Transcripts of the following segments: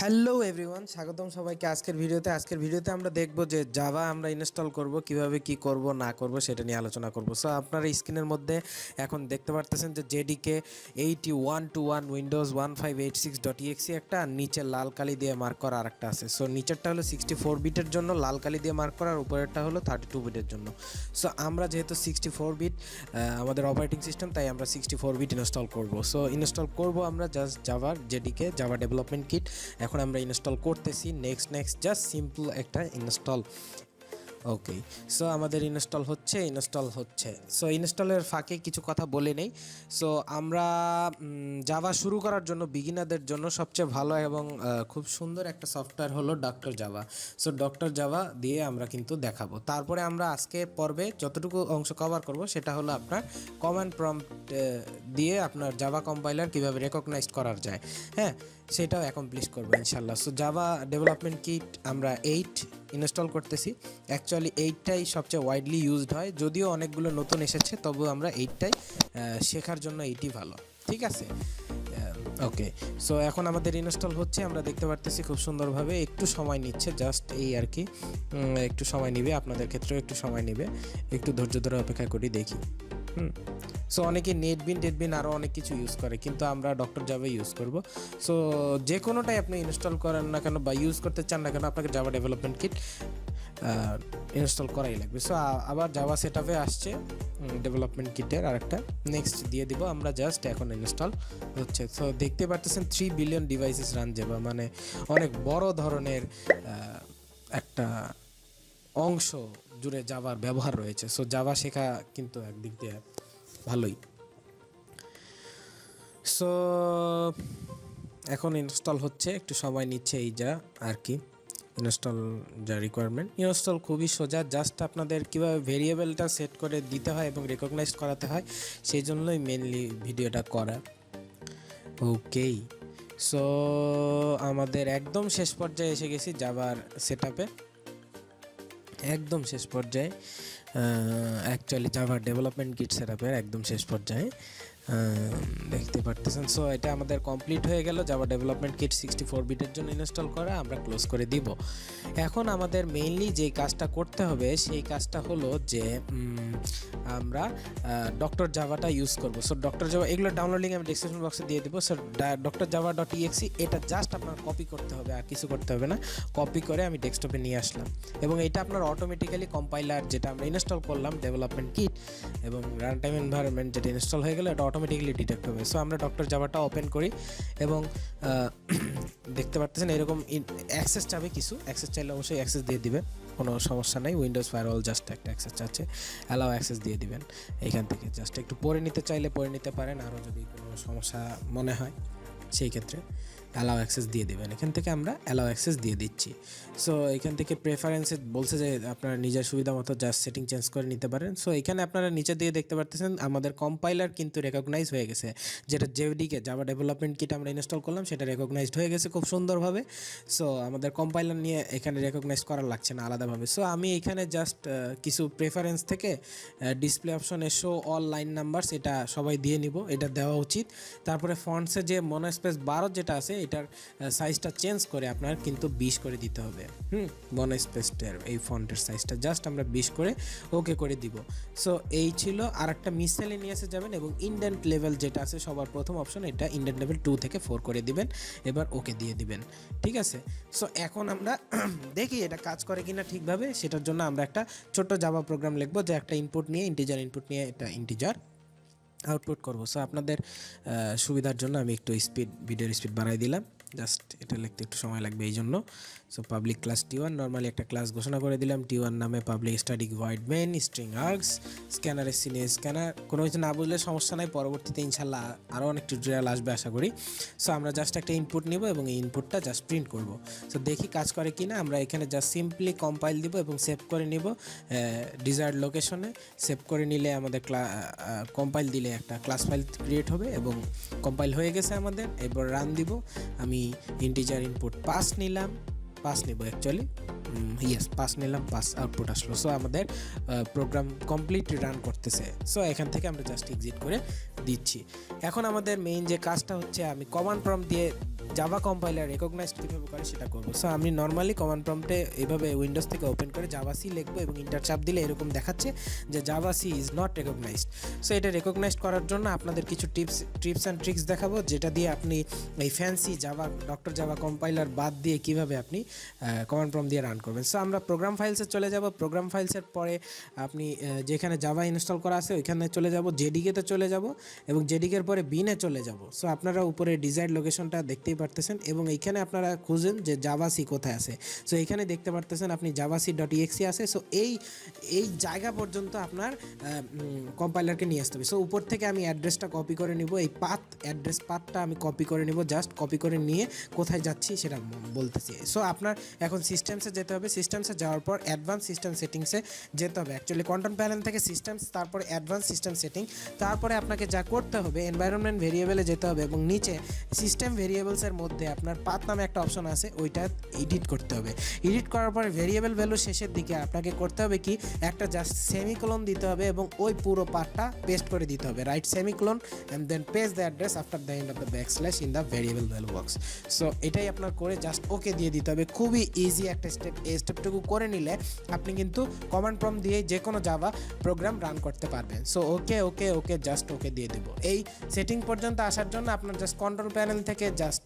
Hello everyone, স্বাগতম সবাইকে আজকের ভিডিওতে আমরা দেখব যে জাভা আমরা ইনস্টল করব, কিভাবে কি করব না করব সেটা নিয়ে আলোচনা করব। সো আপনারা স্ক্রিনের মধ্যে এখন দেখতে পারতেছেন যে জেডিকে 8121 উইন্ডোজ 1586.exe একটা, আর নিচে লাল কালি দিয়ে মার্ক করা আরেকটা আছে। সো নিচেরটা হলো 64 বিটের জন্য লাল কালি দিয়ে মার্ক করা, আর উপরেরটা হলো 32 বিটের জন্য। সো আমরা যেহেতু 64 বিট আমাদের অপারেটিং সিস্টেম, তাই আমরা 64 বিট ইনস্টল করব। সো ইনস্টল করব আমরা জাস্ট জাভার জেডিকে জাভা ডেভেলপমেন্ট কিট। এখন আমরা ইনস্টল করতেছি। নেক্সট জাস্ট সিম্পল একটা ইনস্টল। ওকে, সো আমাদের ইনস্টল হচ্ছে। সো ইনস্টলের ফাঁকে কিছু কথা বলে নেই। সো আমরা জাভা শুরু করার জন্য বিগিনারদের জন্য সবচেয়ে ভালো এবং খুব সুন্দর একটা সফটওয়্যার হলো doctor Java. So doctor Java দিয়ে আমরা কিন্তু দেখাবো। তারপরে আমরা আজকে পর্বে যতটুকু অংশ কভার করব সেটা হলো আপনার কমান্ড প্রম্পট দিয়ে আপনার জাভা কম্পাইলার কীভাবে রেকগনাইজ করার যায়, হ্যাঁ, সেটাও অ্যাকমপ্লিশ করবো ইনশাল্লাহ। সো জাভা ডেভেলপমেন্ট কিট আমরা 8 ইনস্টল করতেছি। অ্যাকচুয়ালি 8টাই সবচেয়ে ওয়াইডলি ইউজড হয়, যদিও অনেকগুলো নতুন এসেছে, তবু আমরা 8টাই শেখার জন্য এইটি ভালো, ঠিক আছে। ওকে, সো এখন আমাদের ইনস্টল হচ্ছে, আমরা দেখতে পারতেছি খুব সুন্দরভাবে। একটু সময় নিচ্ছে, জাস্ট এই আর কি, একটু সময় নেবে, আপনাদের ক্ষেত্রেও একটু সময় নেবে, একটু ধৈর্য ধরে অপেক্ষা করি, দেখি। সো অনেকে নেটবিন আরও অনেক কিছু ইউজ করে, কিন্তু আমরা ডক্টর জাভা ইউজ করব। সো যে কোনোটাই আপনি ইনস্টল করেন না কেন বা ইউজ করতে চান না কেন, আপনাকে জাভা ডেভেলপমেন্ট কিট ইনস্টল করাই লাগবে। সো আবার জাভা সেটআপে আসছে ডেভেলপমেন্ট কিটের আরেকটা, নেক্সট দিয়ে দিব আমরা। জাস্ট এখন ইনস্টল হচ্ছে। সো দেখতে পারতেছেন 3 বিলিয়ন ডিভাইসেস রান জাভা, মানে অনেক বড় ধরনের একটা অংশ জুড়ে জাভার ব্যবহার রয়েছে। সো জাভা শেখা কিন্তু একদিক দিয়ে ভালোই। সো এখন ইনস্টল হচ্ছে, একটু সময় নিচ্ছে, এই যা আর কি ইনস্টল যা রিকোয়ারমেন্ট। ইনস্টল খুবই সোজা, জাস্ট আপনাদের কীভাবে ভেরিয়েবলটা সেট করে দিতে হয় এবং রেকগনাইজ করাতে হয় সেই জন্যই মেনলি ভিডিওটা করা। ওকেই, সো আমাদের একদম শেষ পর্যায়ে এসে গেছি জাভার সেটআপে, একদম শেষ পর্যায়ে। অ্যাকচুয়ালি জাভার ডেভেলপমেন্ট কিট সেটআপের একদম শেষ পর্যায়ে দেখতে পারতেছেন। সো এটা আমাদের কমপ্লিট হয়ে গেল, জাভা ডেভেলপমেন্ট কিট 64 বিটের জন্য ইনস্টল করা। আমরা ক্লোজ করে দিব। এখন আমাদের মেইনলি যে কাজটা করতে হবে সেই কাজটা হলো যে আমরা ডক্টর জাভাটা ইউজ করব। সো ডক্টর জাভা এগুলো ডাউনলোড লিঙ্ক আমি ডেসক্রিপশন বক্সে দিয়ে দিব। সো ডক্টর জাভা .exe এটা জাস্ট আপনার কপি করতে হবে, আর কিছু করতে হবে না। কপি করে আমি ডেস্কটপে নিয়ে আসলাম, এবং এটা আপনার অটোমেটিক্যালি কম্পাইলার যেটা আমরা ইনস্টল করলাম ডেভেলপমেন্ট কিট এবং রান টাইম এনভায়রনমেন্ট যেটা ইনস্টল হয়ে গেলে এটা অটোমেটিক্যালি ডিটেক্ট হবে। সো আমরা ডক্টর জাভাটা ওপেন করি এবং দেখতে পারতেছেন এরকম অ্যাক্সেস চাবে, কিছু অ্যাক্সেস চাইলে অবশ্যই অ্যাক্সেস দিয়ে দিবেন, কোনো সমস্যা নেই। উইন্ডোজ ফায়ারওয়াল জাস্ট একটা অ্যাক্সেস চাচ্ছে, অ্যালাও অ্যাক্সেস দিয়ে দিবেন। এইখান থেকে জাস্ট একটু পড়ে নিতে চাইলে পড়ে নিতে পারেন, আরও যদি কোনো সমস্যা মনে হয় সেই ক্ষেত্রে অ্যালাও অ্যাক্সেস দিয়ে দেবেন। এখান থেকে আমরা অ্যালাও অ্যাক্সেস দিয়ে দিচ্ছি। সো এখান থেকে প্রেফারেন্সে বলছে যে আপনারা নিজের সুবিধা মতো জাস্ট সেটিং চেঞ্জ করে নিতে পারেন। সো এখানে আপনারা নিচে দিয়ে দেখতে পারতেছেন আমাদের কম্পাইলার কিন্তু রেকগনাইজ হয়ে গেছে, যেটা জেডিকে জাভা ডেভেলপমেন্ট কিট আমরা ইনস্টল করলাম সেটা রেকগনাইজড হয়ে গেছে খুব সুন্দরভাবে। সো আমাদের কম্পাইলার নিয়ে এখানে রেকগনাইজ করার লাগছে না আলাদাভাবে। সো আমি এখানে জাস্ট কিছু প্রেফারেন্স থেকে ডিসপ্লে অপশনে শো অল লাইন নাম্বারস এটা সবাই দিয়ে নিব, এটা দেওয়া উচিত। তারপরে ফন্টসে যে মনোস্পেস 12 যেটা আছে এটার সাইজটা চেঞ্জ করে আপনার কিন্তু 20 করে দিতে হবে। মনোস্পেসটার এই ফন্টের সাইজটা জাস্ট আমরা 20 করে ওকে করে দিব। সো এই ছিল। আর একটা মিসেলেনিয়াসে যাবেন এবং ইন্ডেন্ট লেভেল যেটা আছে সবার প্রথম অপশন, এটা ইন্ডেন্ট লেভেল 2 থেকে 4 করে দিবেন, এবার ওকে দিয়ে দিবেন, ঠিক আছে। সো এখন আমরা দেখি এটা কাজ করে কিনা ঠিকভাবে। সেটার জন্য আমরা একটা ছোট্ট জাভা প্রোগ্রাম লিখবো, যে একটা ইন্টিজার ইনপুট নিয়ে এটা ইন্টিজার আউটপুট করব। সো আপনাদের সুবিধার জন্য আমি একটু ভিডিওর স্পিড বাড়াই দিলাম, জাস্ট এটা লিখতে একটু সময় লাগবে এই জন্য। So public class T1, normally একটা ক্লাস ঘোষণা করে দিলাম T1 নামে, public static void main string args স্ক্যানারের সিনে স্ক্যানার। কোনো কিছু না বুঝলে সমস্যা নাই, পরবর্তীতে ইনশাল্লাহ আরও অনেক টিউটোরিয়াল আসবে আশা করি। সো আমরা জাস্ট একটা ইনপুট নিব এবং এই ইনপুটটা জাস্ট প্রিন্ট করব। সো দেখি কাজ করে কি না। আমরা এখানে জাস্ট সিম্পলি কম্পাইল দিব এবং সেভ করে নিব ডিজায়ার্ড লোকেশনে। সেভ করে নিলে আমাদের কম্পাইল দিলে একটা ক্লাস ফাইল ক্রিয়েট হবে এবং কম্পাইল হয়ে গেছে আমাদের। এবার রান দিব। আমি ইন্টিজার ইনপুট পাস নিব অ্যাকচুয়ালি, ইয়েস পাস নিলাম, পাস আউটপুট আসলো। সো আমাদের প্রোগ্রাম কমপ্লিটলি রান করতেছে। সো এখান থেকে আমরা জাস্ট এক্সিট করে দিচ্ছি। এখন আমাদের মেইন যে কাজটা হচ্ছে, আমি কমান্ড প্রম্পট দিয়ে জাভা কম্পাইলার রেকগনাইজড কীভাবে করে সেটা করবো। সো আমি নর্মালি কমান্ড প্রম্পটে এইভাবে উইন্ডোজ থেকে ওপেন করে জাভা সি লিখবো এবং ইন্টার চাপ দিলে এরকম দেখাচ্ছে যে javac is not recognised. So এটা রেকগনাইজড করার জন্য আপনাদের কিছু টিপস অ্যান্ড ট্রিক্স দেখাবো, যেটা দিয়ে আপনি এই fancy Java doctor Java compiler বাদ দিয়ে কীভাবে আপনি কমান্ড প্রম্পট দিয়ে রান করবেন। সো আমরা প্রোগ্রাম ফাইলসে চলে যাব। প্রোগ্রাম ফাইলসের পরে আপনি যেখানে জাভা ইনস্টল করা আছে ওইখানে চলে যাব, জেডিকেতে চলে যাব এবং জেডিকের পরে বিনে চলে যাব। সো আপনারা উপরে ডিজাইন লোকেশনটা দেখতেই পারতেছেন এবং এইখানে আপনারা খুঁজেন যে জাভা সি কোথায় আছে। সো এখানে দেখতে পারতেছেন আপনি জাভা সি .exe আছে। সো এই জায়গা পর্যন্ত আপনার কম্পাইলারকে নিয়ে আসতে হবে। সো উপর থেকে আমি অ্যাড্রেসটা কপি করে নিব, এই অ্যাড্রেস পাথটা আমি কপি করে নিব, জাস্ট কপি করে নিয়ে কোথায় যাচ্ছি সেটা বলতেছি। সো আপনার এখন সিস্টেমসে যেতে হবে। সিস্টেমসে যাওয়ার পর অ্যাডভান্স সিস্টেম সেটিংসে যেতে হবে। অ্যাকচুয়ালি কন্ট্রোল প্যানেল থেকে সিস্টেমস, তারপরে অ্যাডভান্স সিস্টেম সেটিং, তারপরে আপনাকে যা করতে হবে এনভায়রনমেন্ট ভেরিয়েবলে যেতে হবে এবং নিচে সিস্টেম ভেরিয়েবলসের মধ্যে আপনার পাথ নামে একটা অপশন আছে, ওইটা এডিট করতে হবে। এডিট করার পরে ভেরিয়েবল ভ্যালু শেষের দিকে আপনাকে করতে হবে কি একটা জাস্ট সেমিকোলন দিতে হবে এবং ওই পুরো পাথটা পেস্ট করে দিতে হবে, right semicolon and then paste the address after the end of the backslash in the variable value box. So এটাই আপনার করে জাস্ট ওকে দিয়ে দিতে হবে। খুবই ইজি একটা স্টেপ। এই স্টেপটুকু করে নিলে আপনি কিন্তু কমান্ড প্রম্পট দিয়ে যে কোনো জাভা প্রোগ্রাম রান করতে পারবেন। সো ওকে জাস্ট ওকে দিয়ে দেবো। এই সেটিং পর্যন্ত আসার জন্য আপনার জাস্ট কন্ট্রোল প্যানেল থেকে জাস্ট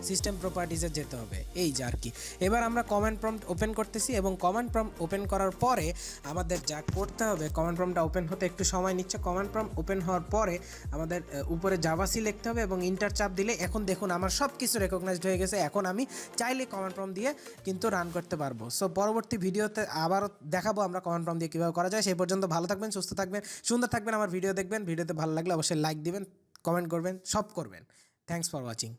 সিস্টেম প্রপার্টিসে যেতে হবে, এই যে আর কি। এবার আমরা কমান্ড প্রম্পট ওপেন করতেছি এবং কমান্ড প্রম্পট ওপেন করার পরে আমাদের যা করতে হবে, কমান্ড প্রম্পটটা ওপেন হতে একটু সময় নিচ্ছে। কমান্ড প্রম্পট ওপেন হওয়ার পরে আমাদের উপরে জাভা সি লিখতে হবে এবং ইন্টার চাপ দিলে এখন দেখুন আমার সব কিছু রেকগনাইজড হয়ে গেছে। এখন আমি চাইলে কমান্ড প্রম্পট দিয়ে কিন্তু রান করতে পারবো। সো পরবর্তী ভিডিওতে আবারও দেখাবো আমরা কমান্ড প্রম্পট দিয়ে কীভাবে করা যায়। সেই পর্যন্ত ভালো থাকবেন, সুস্থ থাকবেন, সুন্দর থাকবেন, আমার ভিডিও দেখবেন। ভিডিওতে ভালো লাগলে অবশ্যই লাইক দিবেন, কমেন্ট করবেন, সব করবেন। Thanks for watching.